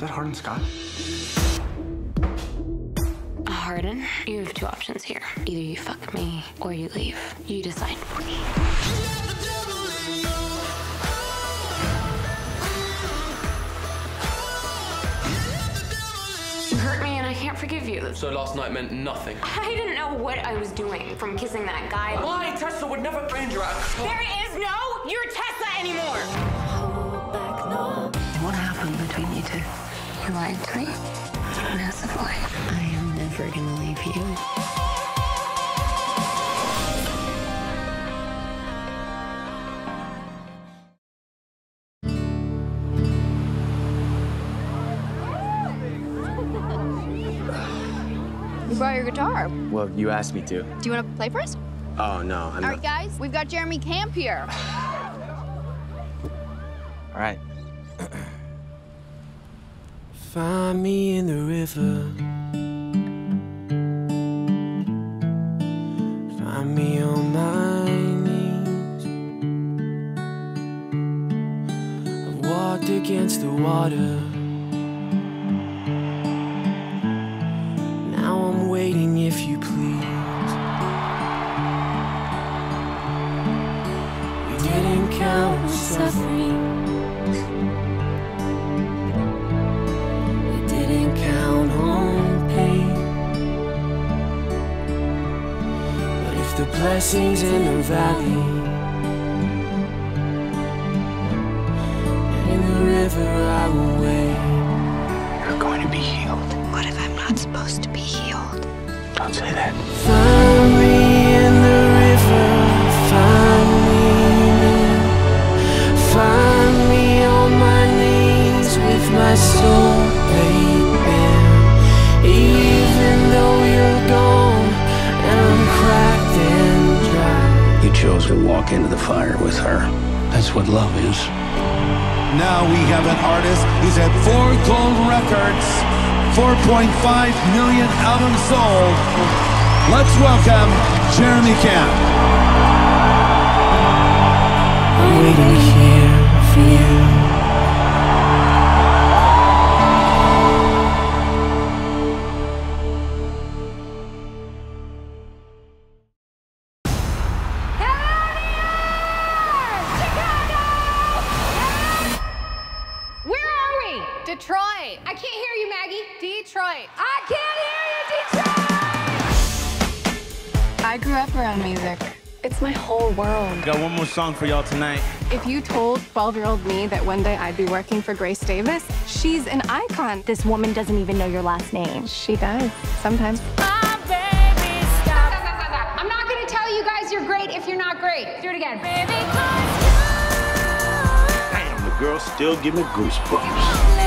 that Hardin Scott? Hardin, you have two options here. Either you fuck me or you leave. You decide for me. You hurt me and I can't forgive you. So last night meant nothing? I didn't know what I was doing from kissing that guy. Why? Tessa would never find you out. There is no you're Tessa anymore. What happened between you two? You lied to me. Massively. I am never gonna leave you. You brought your guitar. Well, you asked me to. Do you want to play for us? Oh, no, I'm All right, guys, we've got Jeremy Camp here. All right. Find me in the river. Find me on my knees. I've walked against the water. Now I'm waiting, if you please. We didn't count suffering. Count on pain. But if the blessings in the valley and in the river I will wait. You're going to be healed. What if I'm not supposed to be healed? Don't say that. Find me in the river, find me there. Find me on my knees with my soul laid. Even though you're gone and I'm cracked and dry. You chose to walk into the fire with her. That's what love is. Now we have an artist who's had 4 gold records, 4.5 million albums sold. Let's welcome Jeremy Camp. I'm waiting here for you. Detroit. I can't hear you, Maggie. Detroit. I can't hear you, Detroit! I grew up around music. It's my whole world. Got one more song for y'all tonight. If you told 12-year-old me that one day I'd be working for Grace Davis, she's an icon. This woman doesn't even know your last name. She does, sometimes. Stop. I'm not gonna tell you guys you're great if you're not great. Do it again. Damn, the girls still give me goosebumps.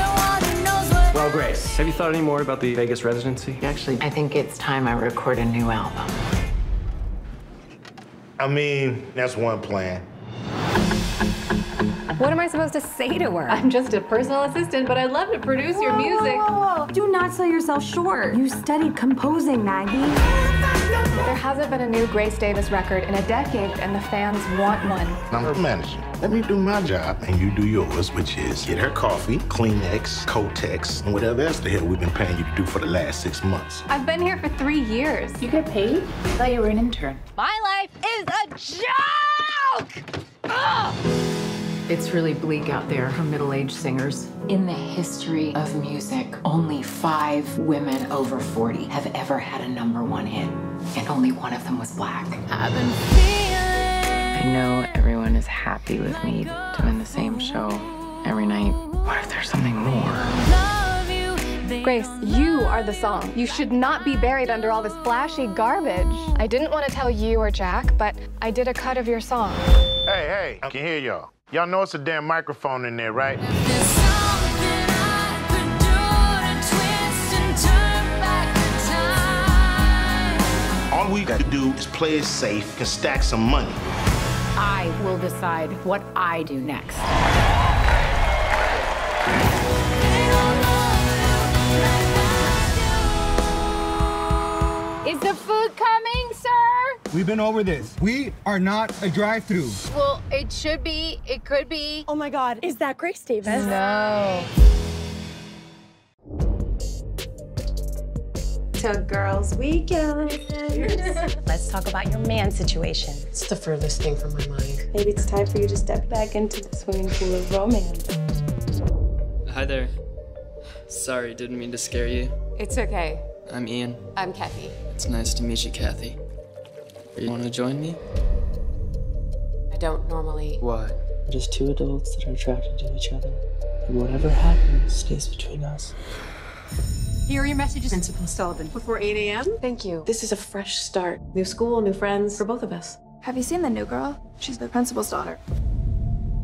Well, Grace, have you thought any more about the Vegas residency? Actually, I think it's time I record a new album. I mean, that's one plan. What am I supposed to say to her? I'm just a personal assistant, but I'd love to produce your music. Whoa. Do not sell yourself short. You studied composing, Maggie. There hasn't been a new Grace Davis record in a decade, and the fans want one. I'm her manager. Let me do my job, and you do yours, which is get her coffee, Kleenex, Kotex, and whatever else the hell we've been paying you to do for the last 6 months. I've been here for 3 years. You get paid? I thought you were an intern. My life is a joke! Ugh! It's really bleak out there for middle-aged singers. In the history of music, only 5 women over 40 have ever had a #1 hit, and only one of them was black. I've been feeling. I know everyone is happy with me doing the same show every night. What if there's something more? Grace, you are the song. You should not be buried under all this flashy garbage. I didn't want to tell you or Jack, but I did a cut of your song. Hey, I can hear y'all. Y'all know it's a damn microphone in there, right? All we got to do is play it safe and stack some money. I will decide what I do next. Is the food coming, sir? We've been over this. We are not a drive-through. Well, it should be. It could be. Oh my God, is that Grace Davis? No. to Girls Weekend. Let's talk about your man situation. It's the furthest thing from my mind. Maybe it's time for you to step back into the swimming pool of romance. Hi there. Sorry, didn't mean to scare you. It's okay. I'm Ian. I'm Kathy. It's nice to meet you, Kathy. You want to join me? I don't normally. Why? We're just two adults that are attracted to each other. And whatever happens stays between us. Here are your messages, Principal Sullivan. Before 8 a.m. Thank you. This is a fresh start. New school, new friends for both of us. Have you seen the new girl? She's the principal's daughter.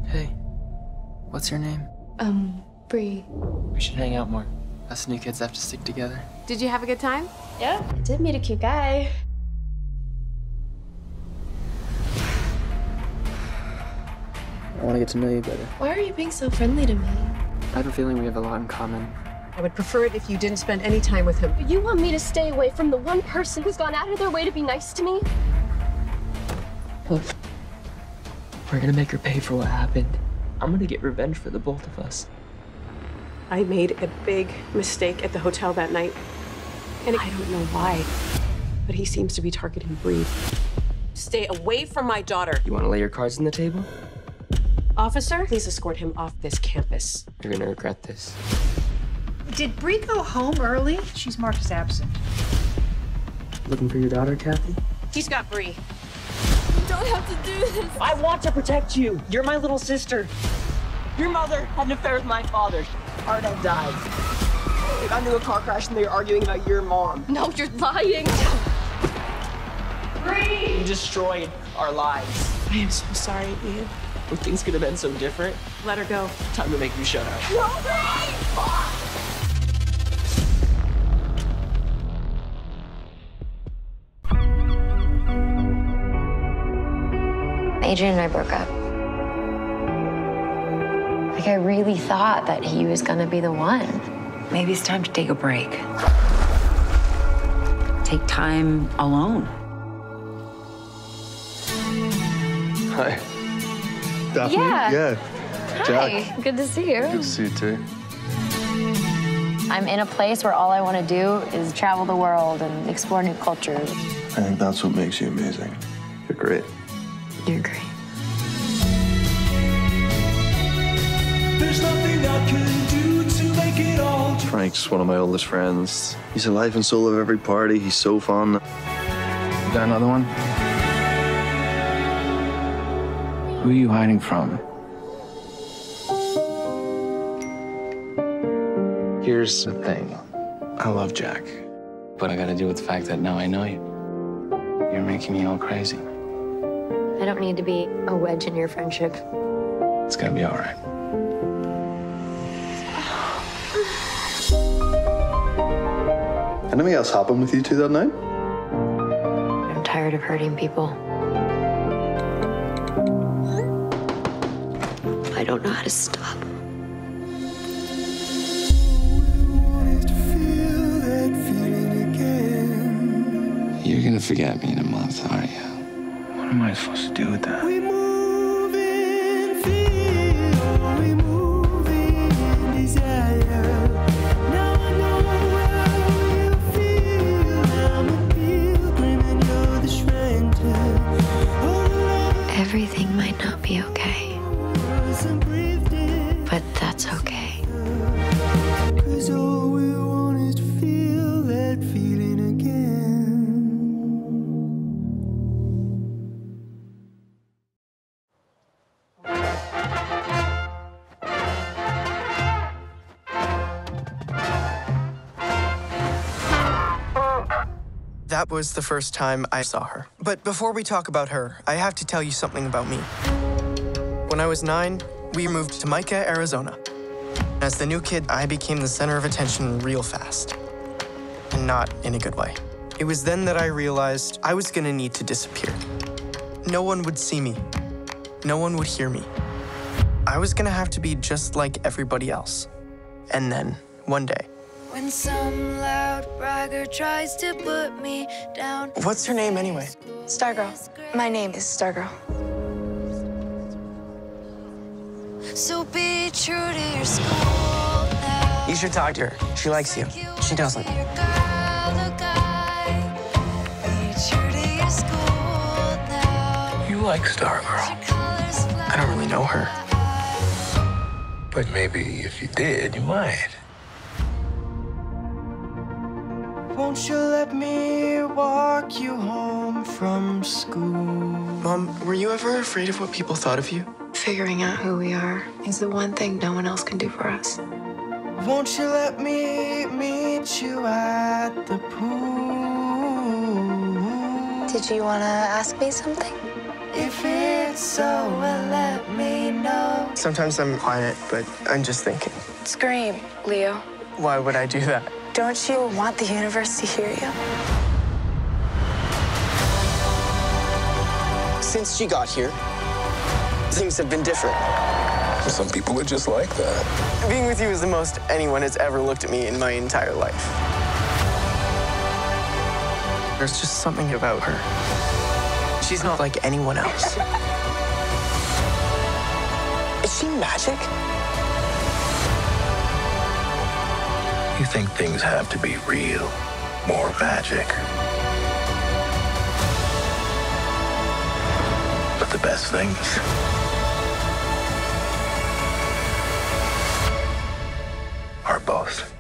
Hey, what's your name? Bree. We should hang out more. Us new kids have to stick together. Did you have a good time? Yeah, I did meet a cute guy. I want to get to know you better. Why are you being so friendly to me? I have a feeling we have a lot in common. I would prefer it if you didn't spend any time with him. You want me to stay away from the one person who's gone out of their way to be nice to me? Look, we're gonna make her pay for what happened. I'm gonna get revenge for the both of us. I made a big mistake at the hotel that night. And I don't know why, but he seems to be targeting Bree. Stay away from my daughter. You want to lay your cards on the table? Officer, please escort him off this campus. You're gonna regret this. Did Bree go home early? She's marked as absent. Looking for your daughter, Kathy? He's got Bree. You don't have to do this. I want to protect you. You're my little sister. Your mother had an affair with my father. Our dad died. They got into a car crash and they were arguing about your mom. No, you're lying. Bree! You destroyed our lives. I am so sorry, Ian. When things could have been so different. Let her go. Time to make you shut up. No, Bree! Adrian and I broke up. Like, I really thought that he was gonna be the one. Maybe it's time to take a break. Take time alone. Hi. Daphne? Yeah. Jack. Hi, good to see you. Good to see you too. I'm in a place where all I want to do is travel the world and explore new cultures. I think that's what makes you amazing. You're great. You're great. There's nothing I can do to make it all. Frank's one of my oldest friends. He's the life and soul of every party. He's so fun. You got another one? Who are you hiding from? Here's the thing. I love Jack, but I gotta deal with the fact that now I know you. You're making me all crazy. I don't need to be a wedge in your friendship. It's gonna be all right. Anything else happened with you two that night? I'm tired of hurting people. I don't know how to stop. You're gonna forget me in a month, aren't you? What am I supposed to do with that? We move in fear, we move in desire. Now I know how you feel. I'm a pilgrim and you're the stranger. Everything might not be okay, but that's okay. 'Cause all we want is to feel that feeling again. That was the first time I saw her. But before we talk about her, I have to tell you something about me. When I was 9, we moved to Mica, Arizona. As the new kid, I became the center of attention real fast. And not in a good way. It was then that I realized I was gonna need to disappear. No one would see me. No one would hear me. I was gonna have to be just like everybody else. And then, one day, When some loud bragger tries to put me down. what's her name anyway? Stargirl. My name is Stargirl. So be true to your school now. You should talk to her. She likes you. She doesn't. You're girl, look out. like Stargirl. I don't really know her. But maybe if you did, you might. Won't you let me walk you home from school? Mom, were you ever afraid of what people thought of you? Figuring out who we are is the one thing no one else can do for us. Won't you let me meet you at the pool? Did you want to ask me something? If it's so, well, let me know. Sometimes I'm quiet, but I'm just thinking. Scream, Leo. Why would I do that? Don't you want the universe to hear you? Since she got here, things have been different. Some people are just like that. Being with you is the most anyone has ever looked at me in my entire life. There's just something about her. She's not like anyone else. Is she magic? You think things have to be real, more magic. But the best things are both.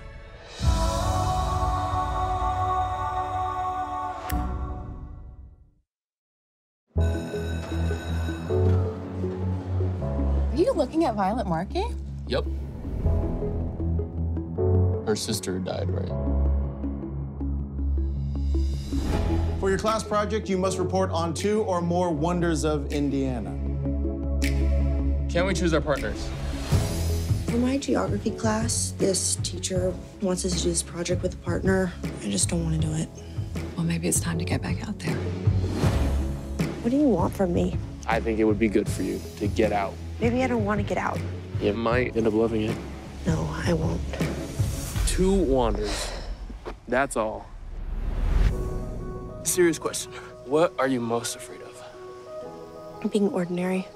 Are you looking at Violet Markey? Yep. Her sister died, right? For your class project, you must report on 2 or more wonders of Indiana. Can't we choose our partners? For my geography class, this teacher wants us to do this project with a partner. I just don't want to do it. Well, maybe it's time to get back out there. What do you want from me? I think it would be good for you to get out. Maybe I don't want to get out. You might end up loving it. No, I won't. 2 wanders. That's all. Serious question. What are you most afraid of? Being ordinary.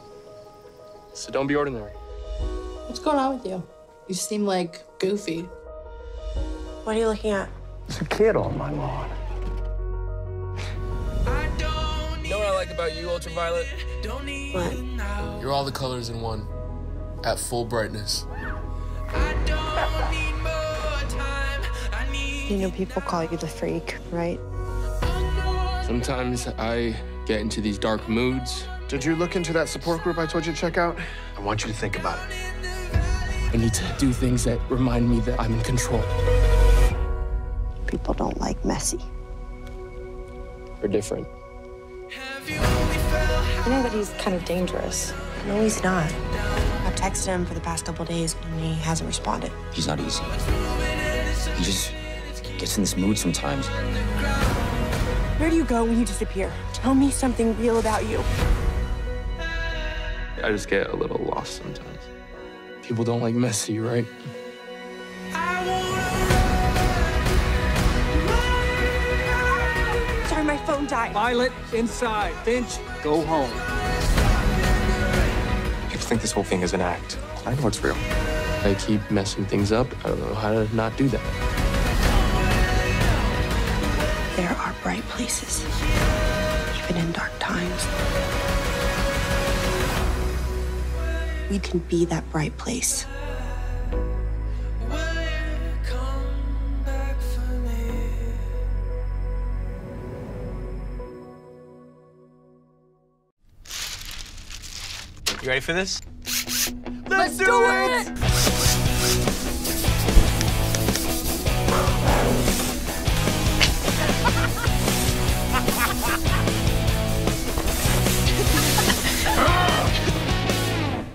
So don't be ordinary. What's going on with you? You seem like goofy. What are you looking at? There's a kid on my lawn. You know what I like about you, Ultraviolet? What? You're all the colors in one, at full brightness. You know, people call you the freak, right? Sometimes I get into these dark moods. Did you look into that support group I told you to check out? I want you to think about it. I need to do things that remind me that I'm in control. People don't like messy. We're different. You know that he's kind of dangerous. No, he's not. I've texted him for the past couple days, and he hasn't responded. He's not easy. He just gets in this mood sometimes. Where do you go when you disappear? Tell me something real about you. I just get a little lost sometimes. People don't like messy, right? Sorry, my phone died. Violet, inside. Finch, go home. People think this whole thing is an act. I know it's real. I keep messing things up. I don't know how to not do that. There are bright places, even in dark times. We can be that bright place. You ready for this? Let's do it!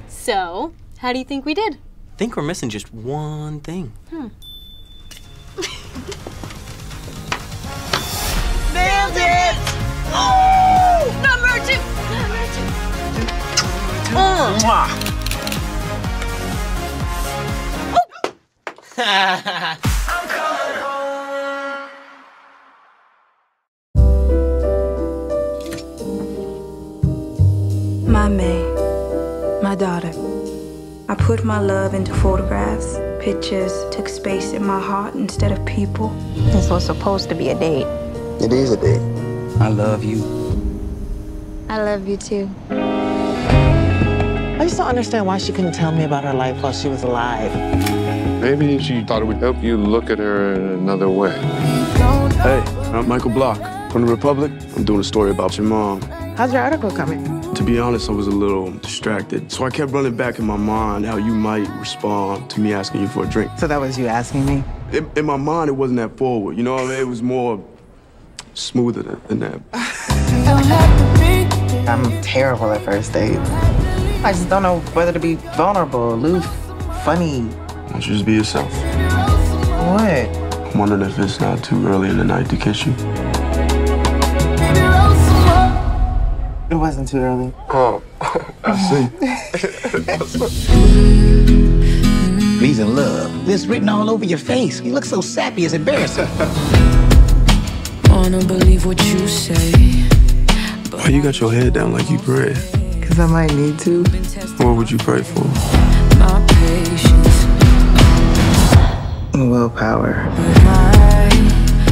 So, how do you think we did? I think we're missing just one thing. Nailed it! Oh! Number 2! My May, my daughter. I put my love into photographs, pictures, took space in my heart instead of people. This was supposed to be a date. It is a date. I love you. I love you too. I just don't understand why she couldn't tell me about her life while she was alive. Maybe she thought it would help you look at her in another way. Hey, I'm Michael Block from The Republic. I'm doing a story about your mom. How's your article coming? To be honest, I was a little distracted. So I kept running back in my mind how you might respond to me asking you for a drink. So that was you asking me? In my mind, it wasn't that forward. You know what I mean? It was more smoother than that. I'm terrible at first dates. I just don't know whether to be vulnerable, aloof, funny. Why don't you just be yourself? What? I'm wondering if it's not too early in the night to kiss you. It wasn't too early. Oh, I see. He's in love. This written all over your face. You look so sappy, it's embarrassing. Wanna believe what you say. Why you got your head down like you pray? Because I might need to. What would you pray for? My patience. Willpower.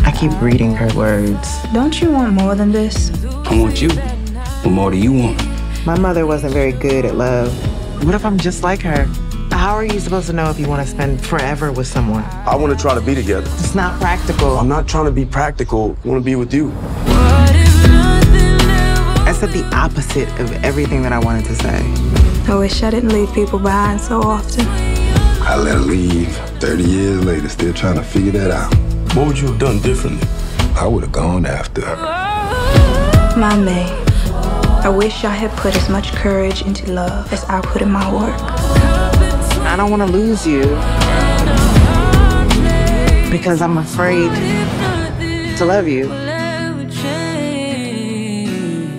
I keep reading her words. Don't you want more than this? I want you. What more do you want? My mother wasn't very good at love. What if I'm just like her? How are you supposed to know if you want to spend forever with someone? I want to try to be together. It's not practical. I'm not trying to be practical. I want to be with you. I said the opposite of everything that I wanted to say. I wish I didn't leave people behind so often. I let her leave 30 years later, still trying to figure that out. What would you have done differently? I would have gone after her. My May, I wish I had put as much courage into love as I put in my work. I don't want to lose you because I'm afraid to love you.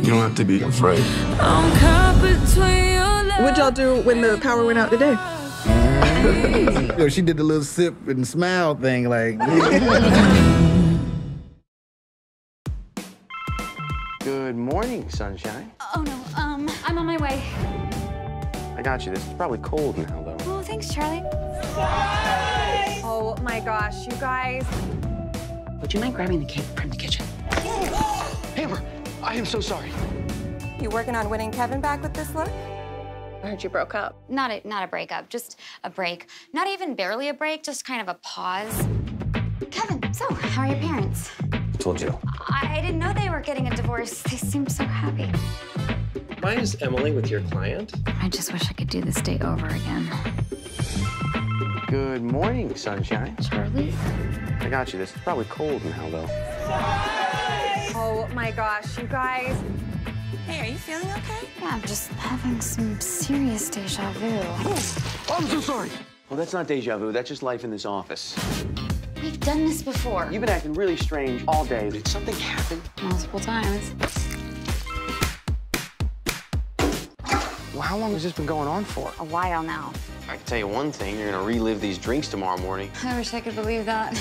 You don't have to be afraid. What'd y'all do when the power went out today? You know, she did the little sip and smile thing, like. Good morning, sunshine. Oh no, I'm on my way. I got you. This is probably cold now, though. Oh, thanks, Charlie. Oh my gosh, you guys. Would you mind grabbing the cake from the kitchen? Amber, I am so sorry. You working on winning Kevin back with this look? I heard you broke up. Not a breakup, just a break. Not even barely a break, just kind of a pause. Kevin, so how are your parents? I told you. I didn't know they were getting a divorce. They seemed so happy. Mine is Emily with your client. I just wish I could do this day over again. Good morning, sunshine. Charlie? I got you. This is probably cold now, though. Oh my gosh, you guys. Hey, are you feeling okay? Yeah, I'm just having some serious deja vu. Oh, I'm so sorry. Well, that's not deja vu. That's just life in this office. We've done this before. You've been acting really strange all day. Did something happen? Multiple times. Well, how long has this been going on for? A while now. I can tell you one thing. You're going to relive these drinks tomorrow morning. I wish I could believe that.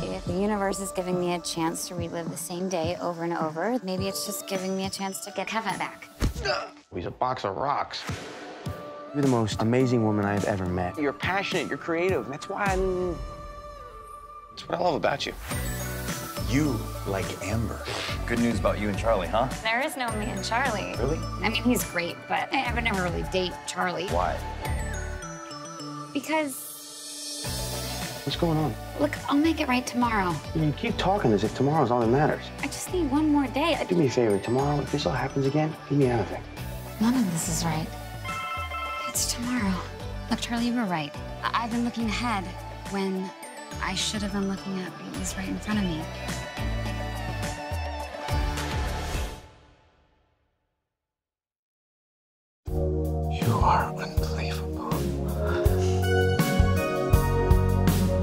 If the universe is giving me a chance to relive the same day over and over, maybe it's just giving me a chance to get Kevin back. He's a box of rocks. You're the most amazing woman I've ever met. You're passionate, you're creative. That's why that's what I love about you. You like Amber. Good news about you and Charlie, huh? There is no me and Charlie. Really? I mean, he's great, but I would never really date Charlie. Why? Because, What's going on? look, I'll make it right tomorrow. You keep talking as if tomorrow's all that matters. I just need one more day. Do me a favor. Tomorrow, if this all happens again, get me out of it. None of this is right. It's tomorrow. Look, Charlie, you were right. I've been looking ahead when I should have been looking at what was right in front of me. You are unbelievable.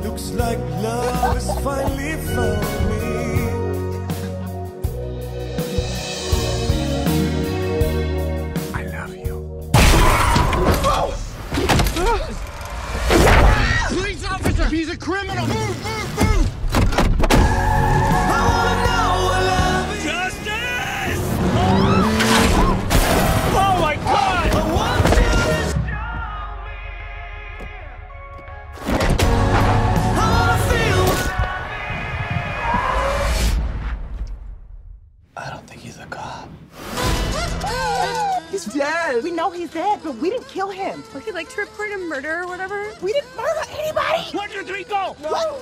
Looks like love is finally found me. I love you. Police officer! He's a criminal! Move, move, move! Justice! Oh my God! was. We know he's dead, but we didn't kill him. Okay, like to report a murder or whatever. We didn't murder anybody. 1, 2, 3, go! No.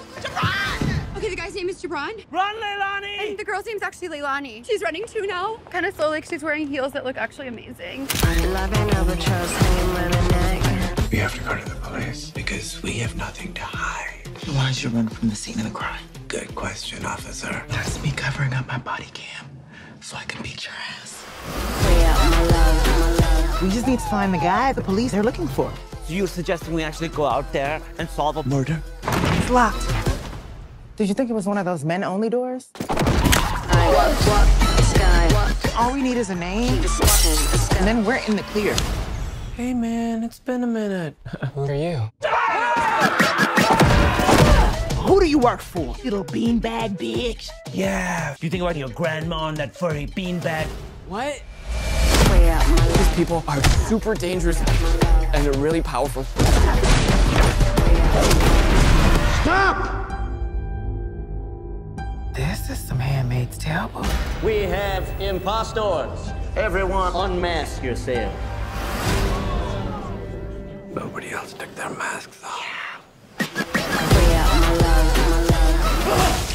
Okay, the guy's name is Jabron. Run, Leilani! And the girl's name's actually Leilani. She's running too now. Kind of slow, like she's wearing heels that look actually amazing. We have to go to the police because we have nothing to hide. Why'd you run from the scene of the crime? Good question, officer. That's me covering up my body cam so I can beat your ass. We just need to find the guy the police are looking for. So you're suggesting we actually go out there and solve a murder? It's locked. Did you think it was one of those men-only doors? All we need is a name, and then we're in the clear. Hey, man, it's been a minute. Who are you? Who do you work for, little beanbag bitch? Yeah. You think about your grandma and that furry beanbag? What? These people are super dangerous and they're really powerful. Stop! This is some Handmaid's Tale. We have impostors. Everyone unmask yourself. Nobody else took their masks off.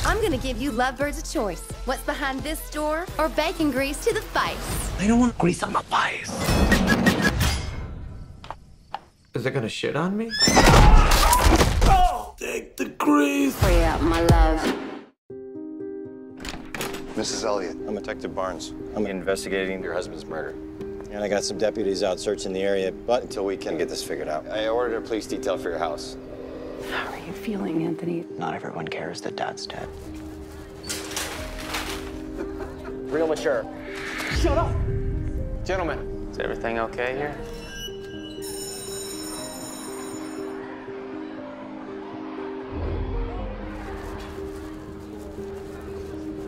I'm gonna give you lovebirds a choice. What's behind this door or bacon grease to the face? I don't want grease on my face. Is it gonna shit on me? Oh, take the grease. Free up, my love. Mrs. Elliott, I'm Detective Barnes. I'm investigating your husband's murder. And I got some deputies out searching the area, but until we can get this figured out. I ordered a police detail for your house. How are you feeling, Anthony? Not everyone cares that Dad's dead. Real mature. Shut up! Gentlemen, is everything okay here?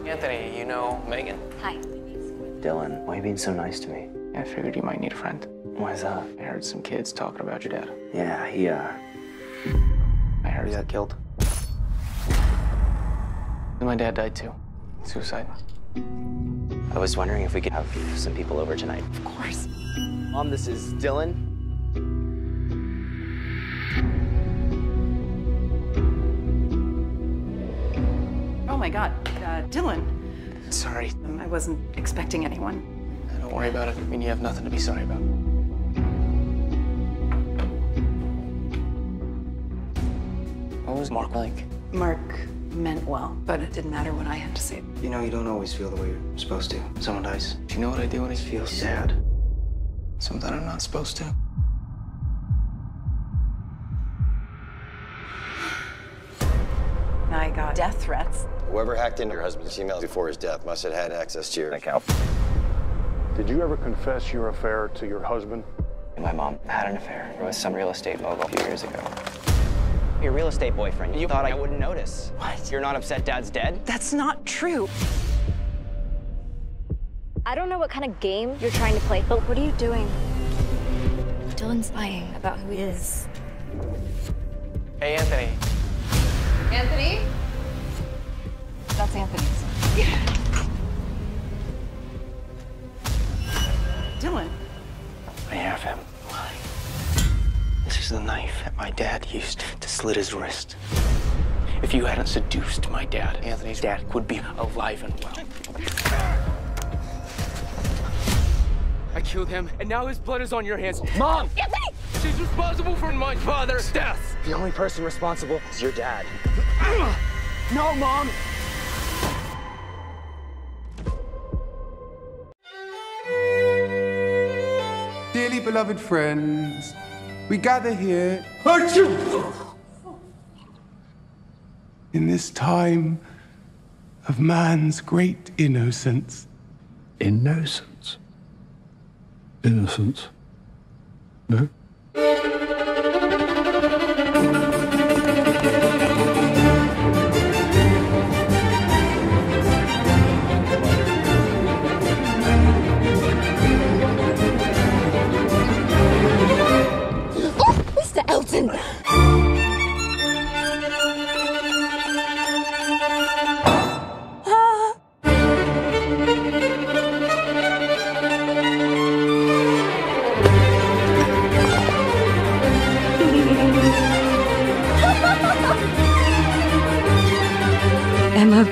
Anthony, you know Megan? Hi. Dylan, why are you being so nice to me? I figured you might need a friend. Why is that? I heard some kids talking about your dad. Yeah, I heard he got killed. And my dad died too. Suicide. I was wondering if we could have some people over tonight. Of course. Mom, this is Dylan. Oh my God, Dylan. Sorry. I wasn't expecting anyone. Don't worry about it. I mean, you have nothing to be sorry about. What was Mark like? Mark meant well, but it didn't matter what I had to say. You know, you don't always feel the way you're supposed to. Someone dies. Do you know what I do when I feel sad? Something I'm not supposed to. I got death threats. Whoever hacked into your husband's emails before his death must have had access to your account. Did you ever confess your affair to your husband? My mom had an affair with some real estate mogul a few years ago. Your real estate boyfriend. You thought I wouldn't notice. What? You're not upset Dad's dead? That's not true. I don't know what kind of game you're trying to play, but what are you doing? Dylan's lying about who he is. Hey, Anthony. Anthony? That's Anthony's. Dylan. I have him. Why? This is the knife that my dad used to slit his wrist. If you hadn't seduced my dad, Anthony's dad would be alive and well. I killed him, and now his blood is on your hands. Mom! Anthony! She's responsible for my father's death! The only person responsible is your dad. No, Mom! Dearly beloved friends, we gather here in this time of man's great innocence. Innocence? Innocence? No? Mr. Elton!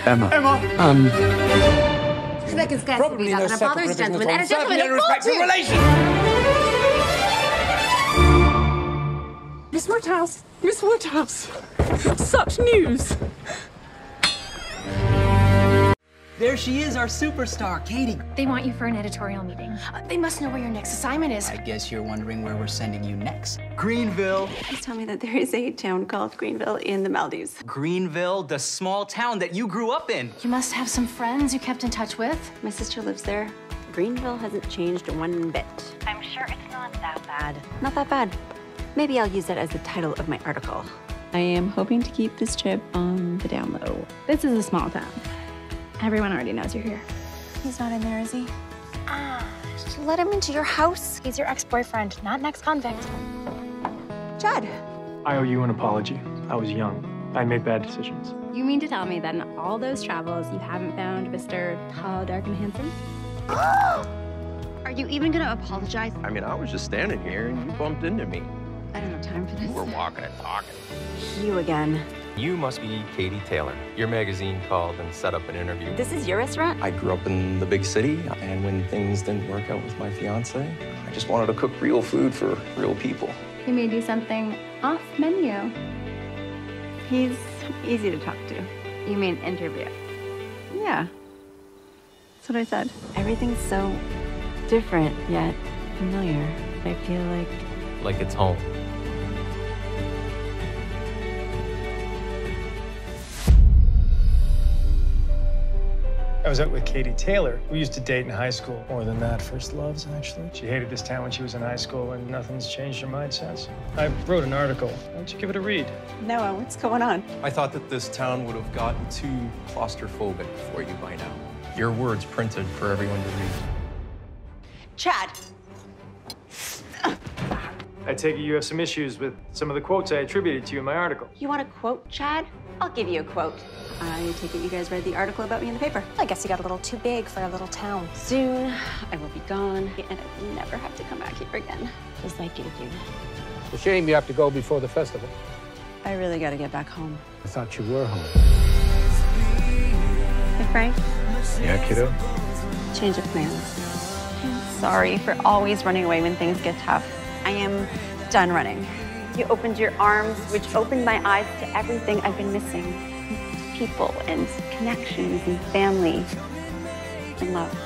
Emma. Rebecca's got to be no a father's gentleman and a gentleman of respectful culture. relation. Miss Woodhouse! Miss Woodhouse! Such news! There she is, our superstar, Katie. They want you for an editorial meeting. They must know where your next assignment is. I guess you're wondering where we're sending you next. Greenville. Please tell me that there is a town called Greenville in the Maldives. Greenville, the small town that you grew up in. You must have some friends you kept in touch with. My sister lives there. Greenville hasn't changed one bit. I'm sure it's not that bad. Not that bad. Maybe I'll use that as the title of my article. I am hoping to keep this trip on the down low. This is a small town. Everyone already knows you're here. He's not in there, is he? You let him into your house? He's your ex-boyfriend, not an ex-convict. Chad. I owe you an apology. I was young. I made bad decisions. You mean to tell me that in all those travels, you haven't found Mr. Tall, Dark, and Handsome? Are you even gonna apologize? I mean, I was just standing here and you bumped into me. I don't have time for this. We're walking and talking. You again. You must be Katie Taylor. Your magazine called and set up an interview. This is your restaurant? I grew up in the big city, and when things didn't work out with my fiance, I just wanted to cook real food for real people. He made you something off menu. He's easy to talk to. You mean interview? Yeah. That's what I said. Everything's so different, yet familiar. I feel like it's home. I was out with Katie Taylor. We used to date in high school. More than that, first loves, actually. She hated this town when she was in high school, and nothing's changed her mind since. I wrote an article. Why don't you give it a read? Noah, what's going on? I thought that this town would have gotten too claustrophobic for you by now. Your words printed for everyone to read. Chad! I take it you have some issues with some of the quotes I attributed to you in my article. You want a quote, Chad? I'll give you a quote. I take it you guys read the article about me in the paper. I guess you got a little too big for a little town. Soon, I will be gone, and I will never have to come back here again. Just like you do. It's a shame you have to go before the festival. I really got to get back home. I thought you were home. Hey, Frank. Yeah, kiddo? Change of plans. I'm sorry for always running away when things get tough. I am done running. You opened your arms, which opened my eyes to everything I've been missing. People and connections and family and love.